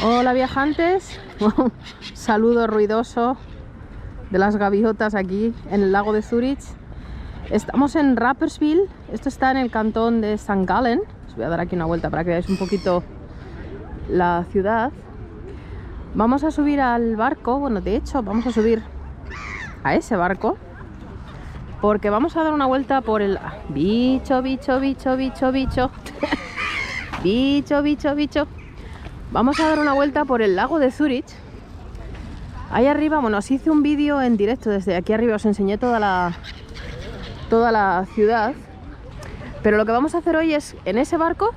Hola viajantes, saludo ruidoso de las gaviotas aquí en el lago de Zurich. Estamos en Rapperswil, esto está en el cantón de St. Gallen. Os voy a dar aquí una vuelta para que veáis un poquito la ciudad. Vamos a subir al barco, bueno, de hecho vamos a subir a ese barco porque vamos a dar una vuelta por el... Bicho. bicho. Vamos a dar una vuelta por el lago de Zurich. Ahí arriba, bueno, os hice un vídeo en directo desde aquí arriba, os enseñé toda la ciudad. Pero lo que vamos a hacer hoy es, en ese barco,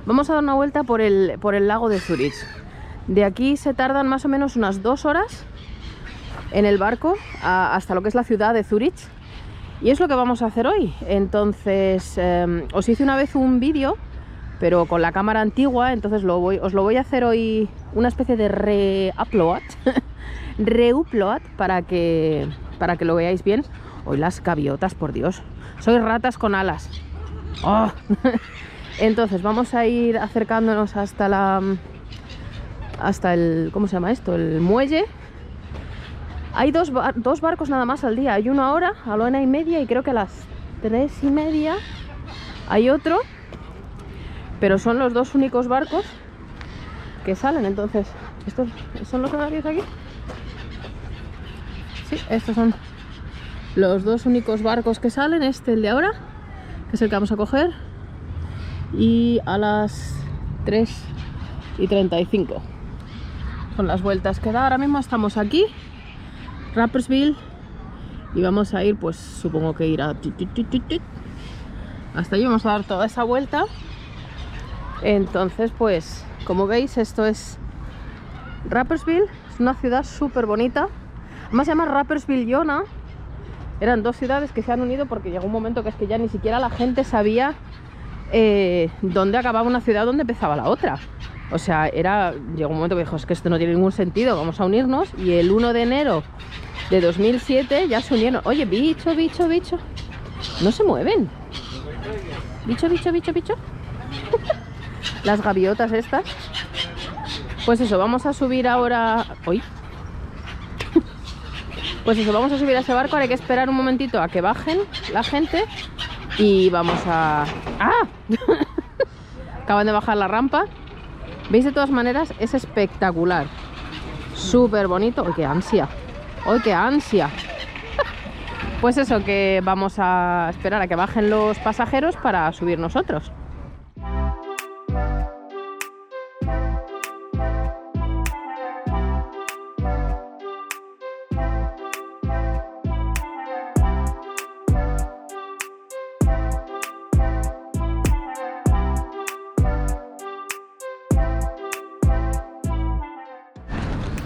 vamos a dar una vuelta por el lago de Zurich. De aquí se tardan más o menos unas 2 horas en el barco hasta lo que es la ciudad de Zurich. Y es lo que vamos a hacer hoy. Entonces, os hice una vez un vídeo, pero con la cámara antigua, entonces os lo voy a hacer hoy una especie de re-upload para que lo veáis bien. Hoy las gaviotas, por Dios, sois ratas con alas. ¡Oh! Entonces vamos a ir acercándonos hasta el, ¿cómo se llama esto? El muelle. Hay dos barcos nada más al día. Hay uno ahora a la 1:30 y creo que a las 3:30 hay otro. Pero son los 2 únicos barcos que salen. Entonces, ¿estos son los horarios aquí? Sí, estos son los 2 únicos barcos que salen. El de ahora, que es el que vamos a coger, y a las 3:35 son las vueltas que da. Ahora mismo estamos aquí, Rapperswil, y vamos a ir, pues supongo que ir hasta allí. Vamos a dar toda esa vuelta. Entonces, pues como veis, esto es Rapperswil. Es una ciudad súper bonita. Además se llama Rapperswil-Jona. Eran 2 ciudades que se han unido porque llegó un momento que es que ya ni siquiera la gente sabía dónde acababa una ciudad, dónde empezaba la otra. O sea, llegó un momento que dijo, es que esto no tiene ningún sentido, vamos a unirnos. Y el 1 de enero de 2007 ya se unieron. Oye, bicho. No se mueven. Bicho. Las gaviotas estas. Pues eso, vamos a subir ahora... ¡Uy! Pues eso, vamos a subir a ese barco. Ahora hay que esperar un momentito a que bajen la gente. Y vamos a... ¡Ah! Acaban de bajar la rampa. ¿Veis? De todas maneras, es espectacular. Súper bonito. ¡Uy, qué ansia! ¡Uy, qué ansia! Pues eso, que vamos a esperar a que bajen los pasajeros para subir nosotros.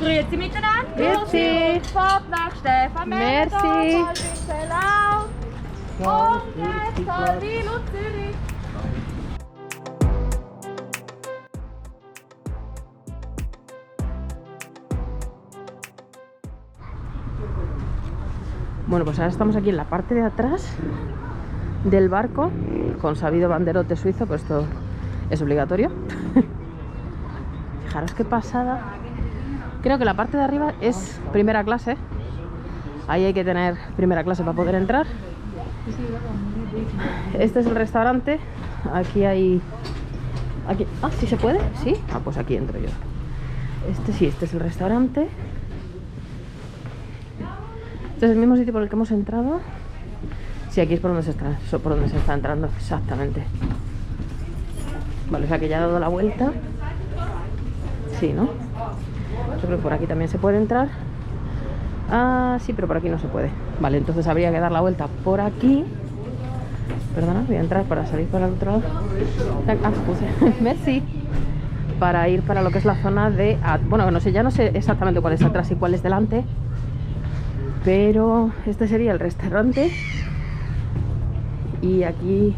Grüezi miteinander. Grüezi. Rundfahrt nach Stefan Merci. Lau und Salvin und Zürich. Bueno, pues ahora estamos aquí en la parte de atrás del barco con sabido banderote suizo, pues esto es obligatorio. Fijaros qué pasada. Creo que la parte de arriba es primera clase. Ahí hay que tener primera clase para poder entrar. Este es el restaurante. Aquí hay... Ah, ¿sí se puede? ¿Sí? Ah, pues aquí entro yo. Este es el restaurante. Este es el mismo sitio por el que hemos entrado. Sí, aquí es por donde se está entrando, exactamente. Vale, o sea que ya ha dado la vuelta. Sí, ¿no? Yo creo que por aquí también se puede entrar. Ah, sí, pero por aquí no se puede. Vale, entonces habría que dar la vuelta por aquí. Perdona, voy a entrar para salir para el otro lado. Ah, puse. Merci. Para ir para lo que es la zona de... bueno, no sé, ya no sé exactamente cuál es atrás y cuál es delante. Pero este sería el restaurante. Y aquí,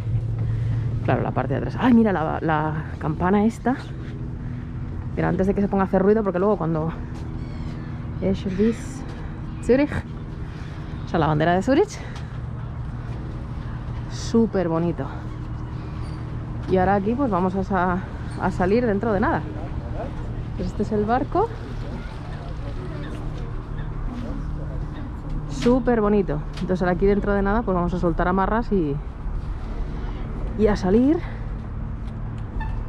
claro, la parte de atrás. ¡Ay, mira la campana esta! Pero antes de que se ponga a hacer ruido, porque luego cuando... Zurich. O sea, la bandera de Zurich. Súper bonito. Y ahora aquí pues vamos a salir dentro de nada. Pues este es el barco. Súper bonito. Entonces ahora aquí dentro de nada pues vamos a soltar amarras y a salir.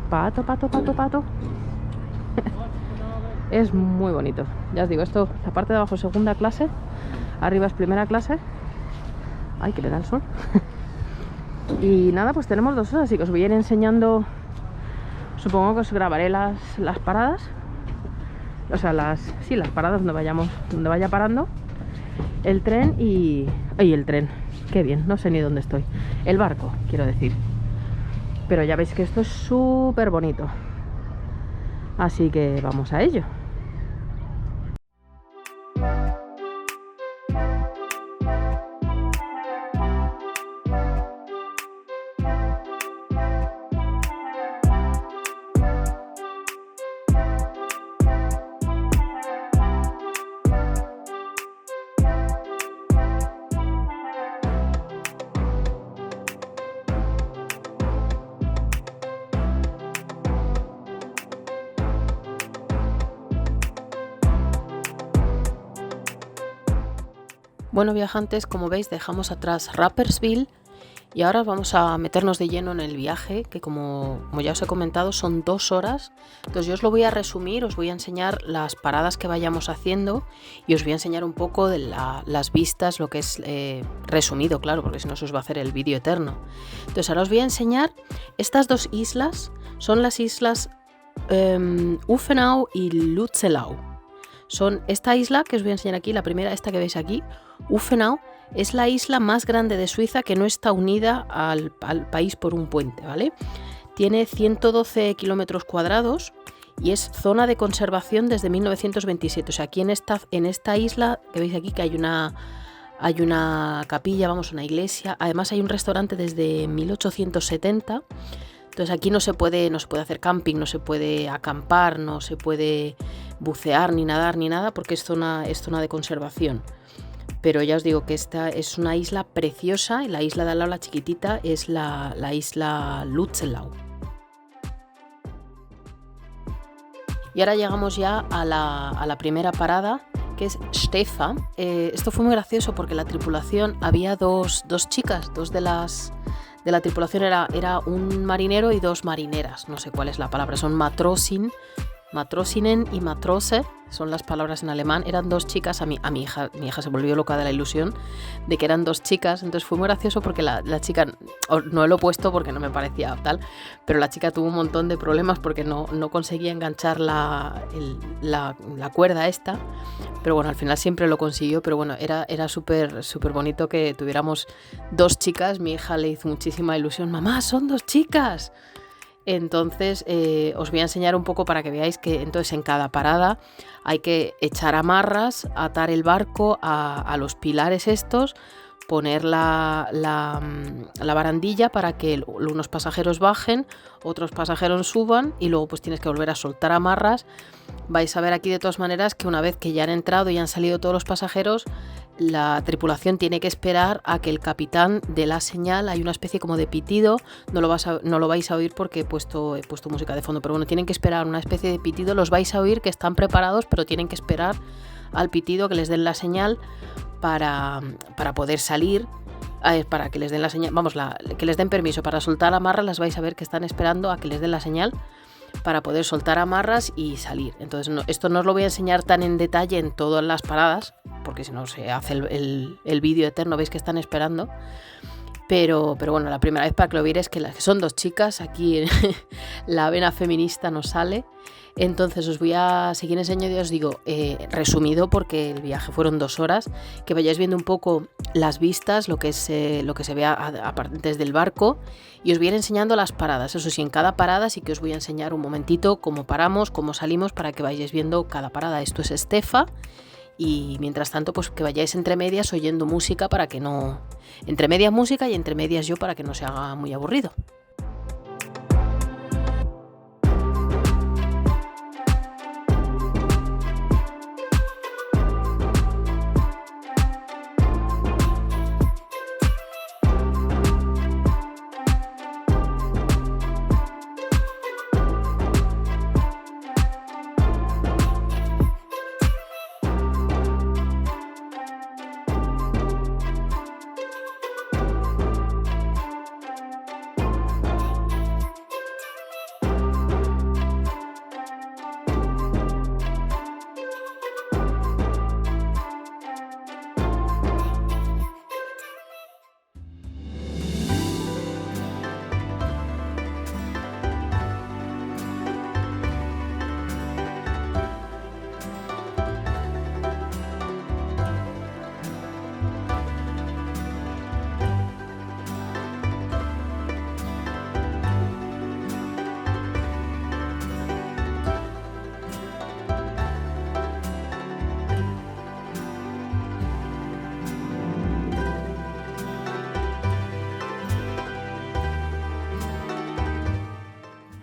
Pato, pato, pato, pato. Es muy bonito. Ya os digo, esto, la parte de abajo es segunda clase, arriba es primera clase. Ay, que le da el sol. Y nada, pues tenemos 2 horas, así que os voy a ir enseñando. Supongo que os grabaré las paradas. O sea, las paradas donde vaya parando. El tren y... ¡Ay, el tren! ¡Qué bien! No sé ni dónde estoy. El barco, quiero decir. Pero ya veis que esto es súper bonito. Así que vamos a ello. Bueno, viajantes, como veis dejamos atrás Rapperswil y ahora vamos a meternos de lleno en el viaje, que como ya os he comentado son 2 horas. Entonces yo os lo voy a resumir, os voy a enseñar las paradas que vayamos haciendo y os voy a enseñar un poco de las vistas, lo que es resumido, claro, porque si no se os va a hacer el vídeo eterno. Entonces ahora os voy a enseñar estas 2 islas, son las islas Uffenau y Lützelau. Son esta isla que os voy a enseñar aquí, la primera, esta que veis aquí, Uffenau, es la isla más grande de Suiza que no está unida al país por un puente, ¿vale? Tiene 112 kilómetros cuadrados y es zona de conservación desde 1927. O sea, aquí en esta isla que veis aquí que hay una capilla, vamos, una iglesia. Además hay un restaurante desde 1870. Entonces aquí no se puede hacer camping, no se puede acampar, no se puede bucear ni nadar ni nada porque es zona de conservación. Pero ya os digo que esta es una isla preciosa y la isla de al lado, la chiquitita, es la isla Lützelau. Y ahora llegamos ya a la primera parada, que es Stäfa. Esto fue muy gracioso porque la tripulación había dos chicas, dos de la tripulación era un marinero y 2 marineras, no sé cuál es la palabra, son Matrosinnen y Matrose, son las palabras en alemán. Eran 2 chicas, mi hija se volvió loca de la ilusión de que eran 2 chicas, entonces fue muy gracioso porque la chica, no lo he puesto porque no me parecía tal, pero la chica tuvo un montón de problemas porque no conseguía enganchar la cuerda esta, pero bueno, al final siempre lo consiguió. Pero bueno, era súper bonito que tuviéramos 2 chicas, mi hija le hizo muchísima ilusión, mamá, son 2 chicas. Entonces os voy a enseñar un poco para que veáis que entonces en cada parada hay que echar amarras, atar el barco a los pilares estos, poner la barandilla para que unos pasajeros bajen, otros pasajeros suban y luego pues tienes que volver a soltar amarras. Vais a ver aquí de todas maneras que una vez que ya han entrado y han salido todos los pasajeros, la tripulación tiene que esperar a que el capitán dé la señal. Hay una especie como de pitido, no lo vais a oír porque he puesto música de fondo, pero bueno, tienen que esperar una especie de pitido, los vais a oír que están preparados, pero tienen que esperar al pitido, que les den la señal para poder salir, para que les den la señal, que les den permiso para soltar amarras. Las vais a ver que están esperando a que les den la señal para poder soltar amarras y salir. Entonces esto no os lo voy a enseñar tan en detalle en todas las paradas, porque si no se hace el vídeo eterno, veis que están esperando. Pero bueno, la primera vez para que lo veáis es que son 2 chicas, aquí la vena feminista nos sale. Entonces os voy a seguir enseñando y os digo, resumido porque el viaje fueron 2 horas, que vayáis viendo un poco las vistas, lo que se ve desde el barco, y os voy a ir enseñando las paradas. Eso sí, en cada parada sí que os voy a enseñar un momentito cómo paramos, cómo salimos, para que vayáis viendo cada parada. Esto es Stäfa. Y mientras tanto, pues que vayáis entre medias oyendo música para que no... Entre medias música y entre medias yo, para que no se haga muy aburrido.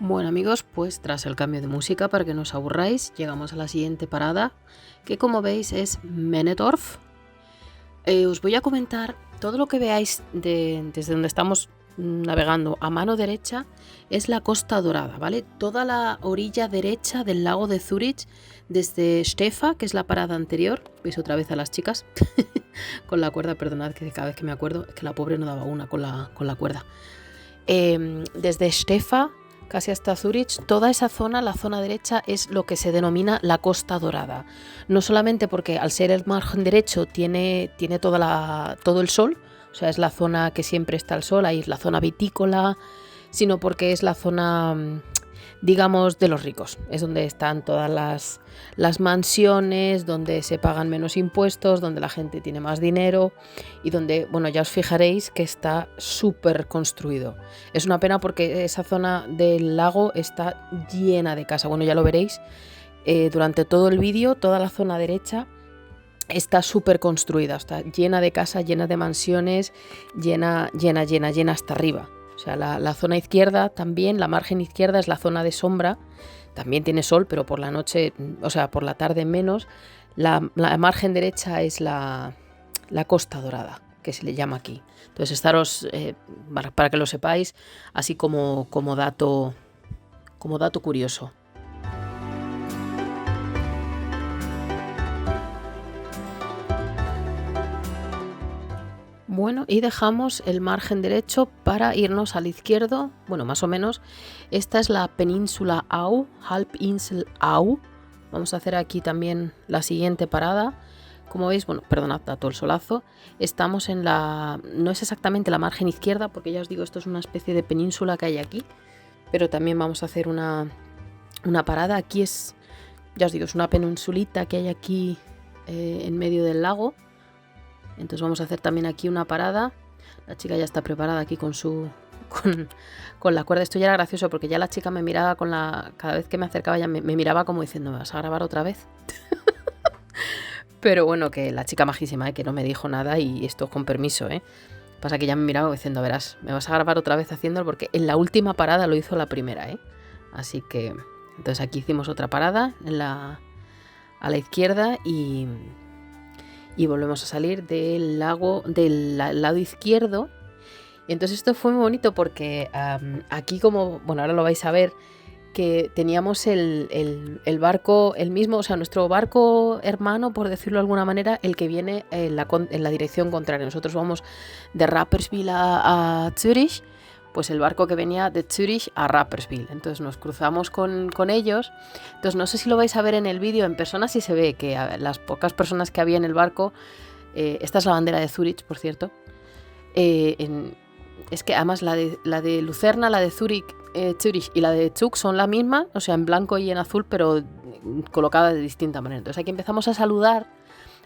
Bueno amigos, pues tras el cambio de música, para que no os aburráis, llegamos a la siguiente parada, que como veis es Männedorf. Os voy a comentar todo lo que veáis desde donde estamos navegando a mano derecha es la Costa Dorada, ¿vale? Toda la orilla derecha del lago de Zurich, desde Stäfa, que es la parada anterior. Veis otra vez a las chicas con la cuerda, perdonad que cada vez que me acuerdo, es que la pobre no daba una con la cuerda. Desde Stäfa casi hasta Zurich, toda esa zona, la zona derecha, es lo que se denomina la Costa Dorada. No solamente porque al ser el margen derecho tiene todo el sol, o sea, es la zona que siempre está el sol, ahí es la zona vitícola, sino porque es la zona, digamos, de los ricos. Es donde están todas las mansiones, donde se pagan menos impuestos, donde la gente tiene más dinero y donde, bueno, ya os fijaréis que está súper construido. Es una pena porque esa zona del lago está llena de casas. Bueno, ya lo veréis durante todo el vídeo, toda la zona derecha está súper construida, está llena de casas, llena de mansiones, llena hasta arriba. O sea, la zona izquierda también, la margen izquierda es la zona de sombra, también tiene sol, pero por la noche, o sea, por la tarde menos. La margen derecha es la Costa Dorada, que se le llama aquí. Entonces, estaros, para que lo sepáis, así como dato curioso. Bueno, y dejamos el margen derecho para irnos al izquierdo, bueno, más o menos. Esta es la península Au, Halbinsel Au. Vamos a hacer aquí también la siguiente parada. Como veis, bueno, perdonad, da todo el solazo. Estamos en no es exactamente la margen izquierda, porque ya os digo, esto es una especie de península que hay aquí. Pero también vamos a hacer una parada. Aquí es, ya os digo, es una peninsulita que hay aquí en medio del lago. Entonces vamos a hacer también aquí una parada. La chica ya está preparada aquí con la cuerda. Esto ya era gracioso porque ya la chica me miraba cada vez que me acercaba ya me miraba como diciendo, ¿me vas a grabar otra vez? Pero bueno, que la chica majísima, que no me dijo nada y esto con permiso, Pasa que ya me miraba diciendo, verás, me vas a grabar otra vez haciéndolo porque en la última parada lo hizo la primera, Así que, entonces aquí hicimos otra parada a la izquierda y volvemos a salir del lado izquierdo. Y entonces esto fue muy bonito porque aquí, como, bueno, ahora lo vais a ver, que teníamos el barco, el mismo, o sea, nuestro barco hermano, por decirlo de alguna manera, el que viene en la dirección contraria. Nosotros vamos de Rapperswil a Zurich, pues el barco que venía de Zurich a Rapperswil. Entonces nos cruzamos con ellos. Entonces no sé si lo vais a ver en el vídeo, en persona sí se ve que las pocas personas que había en el barco, esta es la bandera de Zurich, por cierto. Es que además la de Lucerna, la de Zurich y la de Zug son la misma, o sea, en blanco y en azul, pero colocada de distinta manera. Entonces aquí empezamos a saludar.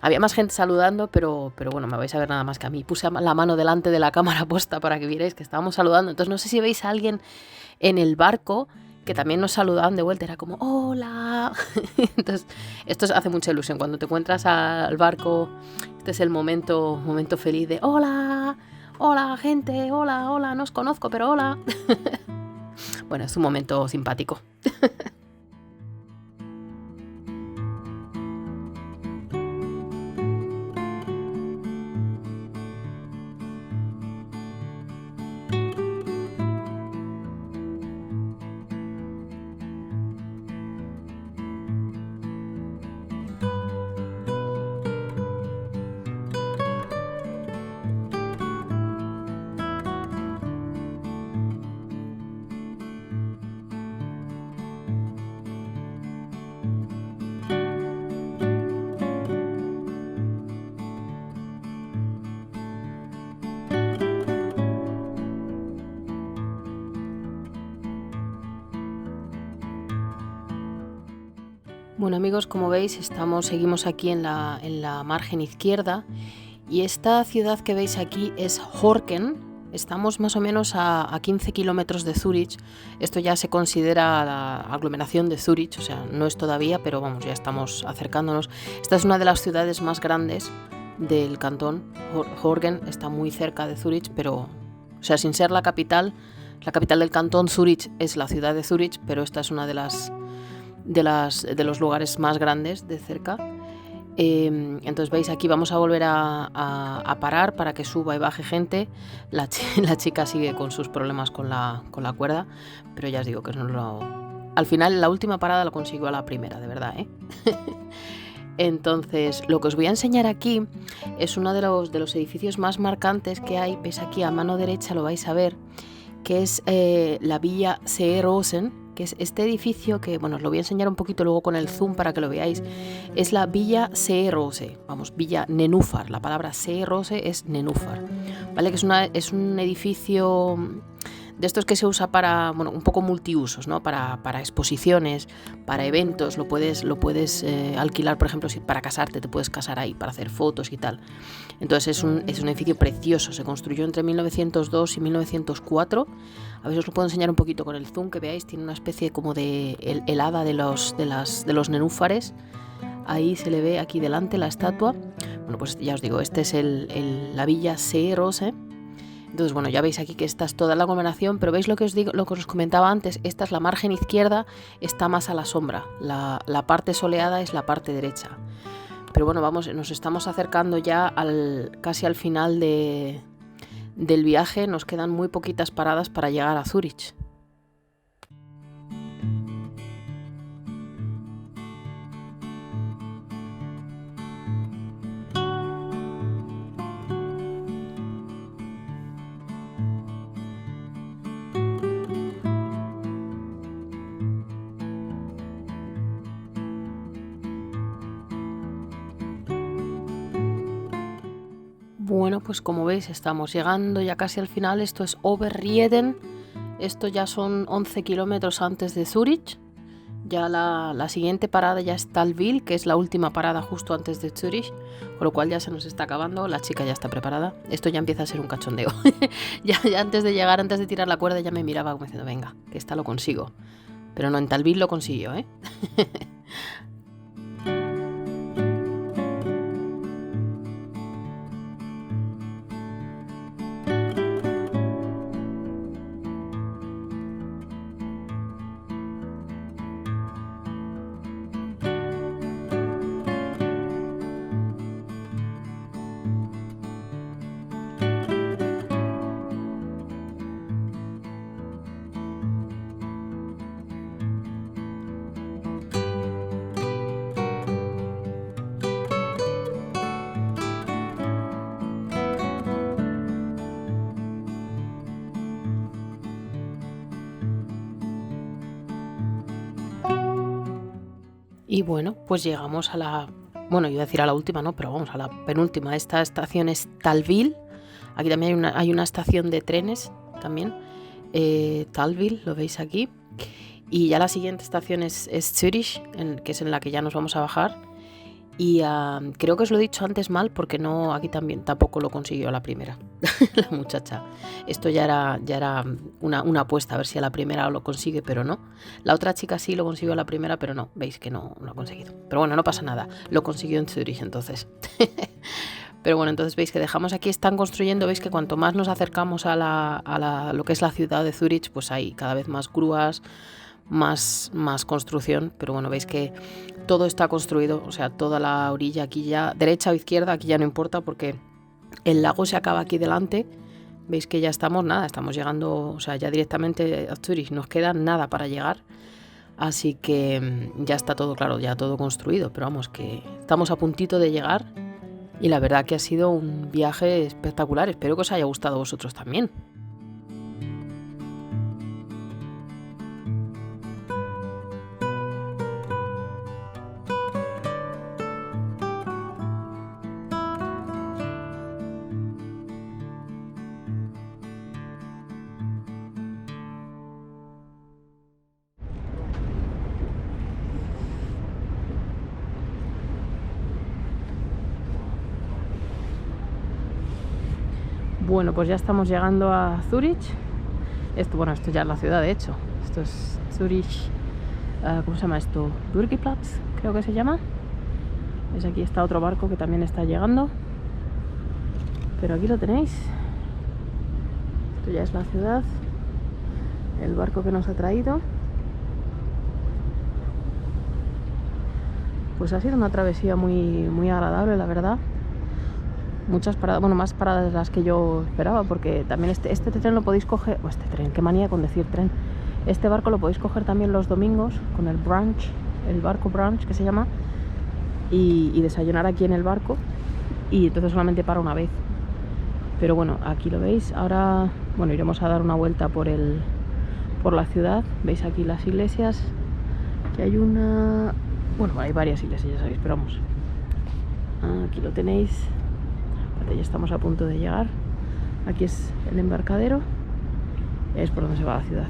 Había más gente saludando, pero bueno, me vais a ver nada más que a mí. Puse la mano delante de la cámara puesta para que vierais que estábamos saludando. Entonces no sé si veis a alguien en el barco que también nos saludaban de vuelta. Era como, ¡hola! Entonces esto hace mucha ilusión. Cuando te encuentras al barco, este es el momento feliz de ¡hola! ¡Hola, gente! ¡Hola! No os conozco, pero hola. Bueno, es un momento simpático. Bueno amigos, como veis seguimos aquí en la margen izquierda y esta ciudad que veis aquí es Horken. Estamos más o menos a 15 kilómetros de Zurich. Esto ya se considera la aglomeración de Zurich, o sea, no es todavía, pero vamos, ya estamos acercándonos. Esta es una de las ciudades más grandes del cantón. Horgen está muy cerca de Zurich, pero, o sea, sin ser la capital, La capital del cantón, Zurich, es la ciudad de Zurich, pero esta es una de los lugares más grandes de cerca. Entonces veis, aquí vamos a volver a parar para que suba y baje gente. La chica sigue con sus problemas con la cuerda, pero ya os digo que al final la última parada lo consiguió a la primera, de verdad, ¿eh? Entonces, lo que os voy a enseñar aquí es uno de los edificios más marcantes que hay. Veis aquí a mano derecha, lo vais a ver, que es la Villa Seerosen, que es este edificio que, bueno, os lo voy a enseñar un poquito luego con el zoom para que lo veáis. Es la Villa Seerose, vamos, Villa Nenúfar. La palabra Seerose es Nenúfar, ¿vale? Que es un edificio de estos que se usa para, bueno, un poco multiusos, ¿no? Para exposiciones, para eventos, lo puedes alquilar, por ejemplo, si para casarte, te puedes casar ahí, para hacer fotos y tal. Entonces es un edificio precioso, se construyó entre 1902 y 1904. A ver si os lo puedo enseñar un poquito con el zoom, que veáis, tiene una especie como de helada de los nenúfares. Ahí se le ve aquí delante la estatua. Bueno, pues ya os digo, este es la Villa Seerose. Entonces, bueno, ya veis aquí que esta es toda la aglomeración, pero veis lo que os comentaba antes, esta es la margen izquierda, está más a la sombra, la parte soleada es la parte derecha. Pero bueno, nos estamos acercando ya casi al final del viaje, nos quedan muy poquitas paradas para llegar a Zurich. Bueno, pues como veis estamos llegando ya casi al final. Esto es Oberrieden, esto ya son 11 kilómetros antes de Zurich. Ya la siguiente parada ya es Talwil, que es la última parada justo antes de Zurich, con lo cual ya se nos está acabando, la chica ya está preparada. Esto ya empieza a ser un cachondeo. ya antes de llegar, antes de tirar la cuerda, ya me miraba como diciendo, venga, que esta lo consigo. Pero no, en Talwil lo consiguió, ¿eh? Y bueno, pues llegamos a bueno, iba a decir a la última, no, pero vamos, a la penúltima. Esta estación es Talwil. Aquí también hay una estación de trenes también. Talwil, lo veis aquí. Y ya la siguiente estación es Zurich, que es en la que ya nos vamos a bajar. Y creo que os lo he dicho antes mal, porque no, aquí tampoco lo consiguió a la primera, la muchacha. Esto ya era una apuesta, a ver si a la primera lo consigue, pero no. La otra chica sí lo consiguió a la primera, pero no, veis que no lo ha conseguido. Pero bueno, no pasa nada, lo consiguió en Zurich entonces. Pero bueno, entonces veis que dejamos aquí, están construyendo, veis que cuanto más nos acercamos a lo que es la ciudad de Zurich, pues hay cada vez más grúas, más construcción, pero bueno, veis que todo está construido, o sea, toda la orilla aquí ya, derecha o izquierda, aquí ya no importa porque el lago se acaba aquí delante. Veis que ya estamos llegando, o sea, ya directamente a Zurich, nos queda nada para llegar, así que ya está todo claro, ya todo construido, pero vamos, que estamos a puntito de llegar y la verdad que ha sido un viaje espectacular. Espero que os haya gustado a vosotros también. Bueno, pues ya estamos llegando a Zurich. Esto ya es la ciudad, de hecho. Esto es Zurich, ¿cómo se llama esto? Bürgerplatz, creo que se llama. ¿Ves? Aquí está otro barco que también está llegando. Pero aquí lo tenéis. Esto ya es la ciudad. el barco que nos ha traído. Pues ha sido una travesía muy agradable, la verdad. Muchas paradas, bueno, más paradas de las que yo esperaba, porque también este tren lo podéis coger, o este tren, qué manía con decir tren. Este barco lo podéis coger también los domingos con el brunch, el barco brunch que se llama, y desayunar aquí en el barco, y entonces solamente para una vez. Pero bueno, aquí lo veis. Ahora, bueno, iremos a dar una vuelta por la ciudad. Veis aquí las iglesias, que hay una, bueno, hay varias iglesias, ya sabéis, pero vamos, aquí lo tenéis. Ya estamos a punto de llegar. Aquí es el embarcadero, es por donde se va a la ciudad.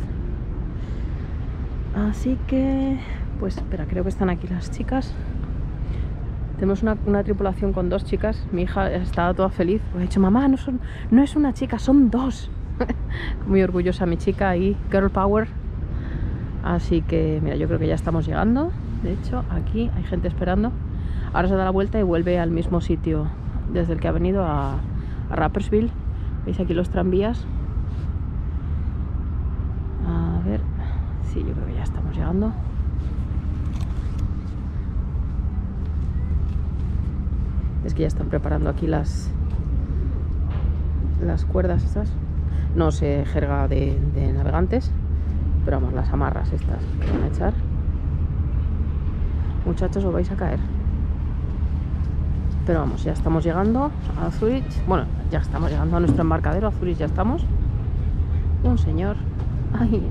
Así que, pues espera, creo que están aquí las chicas. Tenemos una tripulación con 2 chicas. Mi hija estaba toda feliz, ha dicho: mamá, no es una chica, son 2. Muy orgullosa mi chica ahí, girl power. Así que mira, yo creo que ya estamos llegando. De hecho, aquí hay gente esperando. Ahora se da la vuelta y vuelve al mismo sitio desde el que ha venido, a Rapperswil. Veis aquí los tranvías. A ver, sí, yo creo que ya estamos llegando. Es que ya están preparando aquí las cuerdas estas. No sé jerga de navegantes, pero vamos, las amarras estas que van a echar. Muchachos, os vais a caer. Pero vamos, ya estamos llegando a Zurich. Bueno, ya estamos llegando a nuestro embarcadero. A Zurich ya estamos. Un señor. Ay,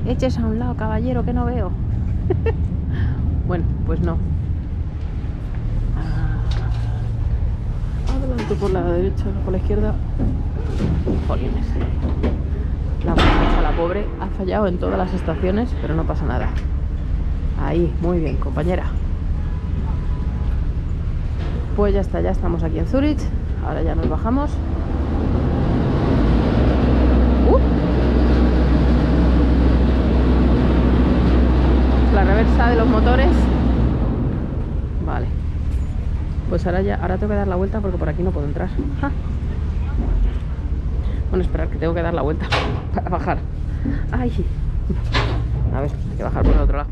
échese a un lado, caballero, que no veo. Bueno, pues no. Adelante por la derecha, por la izquierda. Jolines. La muchacha, la pobre, ha fallado en todas las estaciones, pero no pasa nada. Ahí, muy bien, compañera. Pues ya está, ya estamos aquí en Zurich. Ahora ya nos bajamos. La reversa de los motores. Vale. Pues ahora tengo que dar la vuelta porque por aquí no puedo entrar. ¡Ja! Bueno, esperar, que tengo que dar la vuelta para bajar. ¡Ay! A ver, hay que bajar por el otro lado.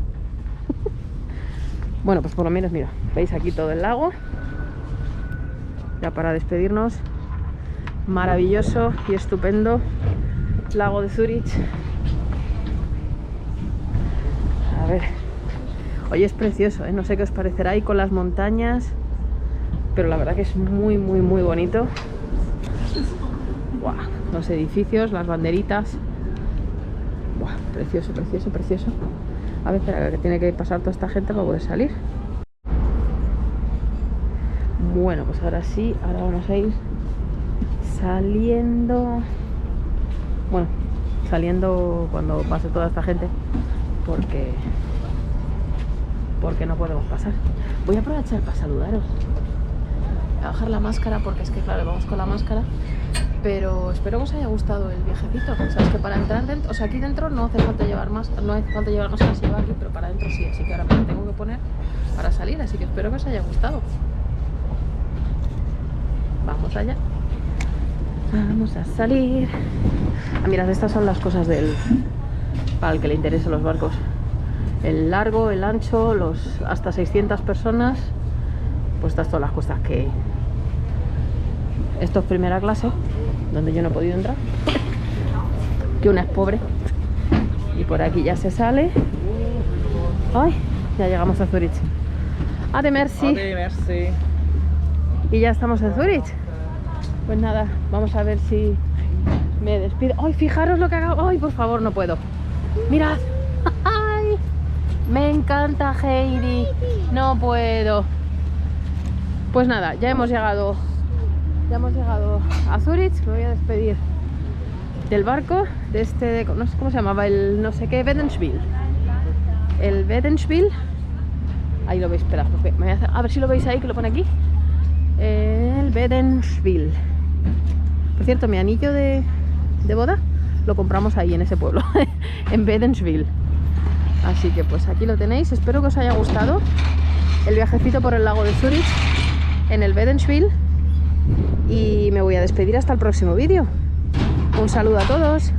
Bueno, pues por lo menos, mira, veis aquí todo el lago. Ya para despedirnos, maravilloso y estupendo lago de Zurich. A ver, hoy es precioso, ¿eh? No sé qué os parecerá ahí con las montañas, pero la verdad que es muy bonito. ¡Guau! Los edificios, las banderitas. ¡Guau! Precioso, precioso, precioso. A ver, espera, que tiene que pasar toda esta gente para poder salir. Bueno, pues ahora sí, ahora vamos a ir saliendo. Bueno, saliendo cuando pase toda esta gente, porque no podemos pasar. Voy a aprovechar para saludaros. Voy a bajar la máscara porque es que claro, vamos con la máscara. Pero espero que os haya gustado el viajecito. O sea, es que para entrar dentro, o sea, aquí dentro no hace falta llevar más, no hace falta llevar, no sé si lleva aquí, pero para adentro sí, así que ahora me la tengo que poner para salir, así que espero que os haya gustado. Vamos allá. Vamos a salir. Ah, mirad, estas son las cosas para el que le interesen los barcos. El largo, el ancho, hasta 600 personas. Pues estas son las cosas que... Esto es primera clase, donde yo no he podido entrar, que una es pobre. Y por aquí ya se sale. Ay, ya llegamos a Zurich. Ade, merci. Ade, merci. Y ya estamos en Zurich. Pues nada, vamos a ver si me despido. Ay, fijaros lo que hago. Ay, por favor, no puedo. Mirad. Ay, me encanta Heidi. No puedo. Pues nada, ya hemos llegado a Zurich. Me voy a despedir del barco, de no sé cómo se llamaba, el no sé qué, Wädenswil. El Wädenswil. Ahí lo veis, esperad, pues me voy a ver si lo veis ahí, que lo pone aquí. El Wädenswil. Por cierto, mi anillo de boda lo compramos ahí, en ese pueblo, en Wädenswil. Así que pues aquí lo tenéis. Espero que os haya gustado el viajecito por el lago de Zurich en el Wädenswil. Y me voy a despedir hasta el próximo vídeo. Un saludo a todos.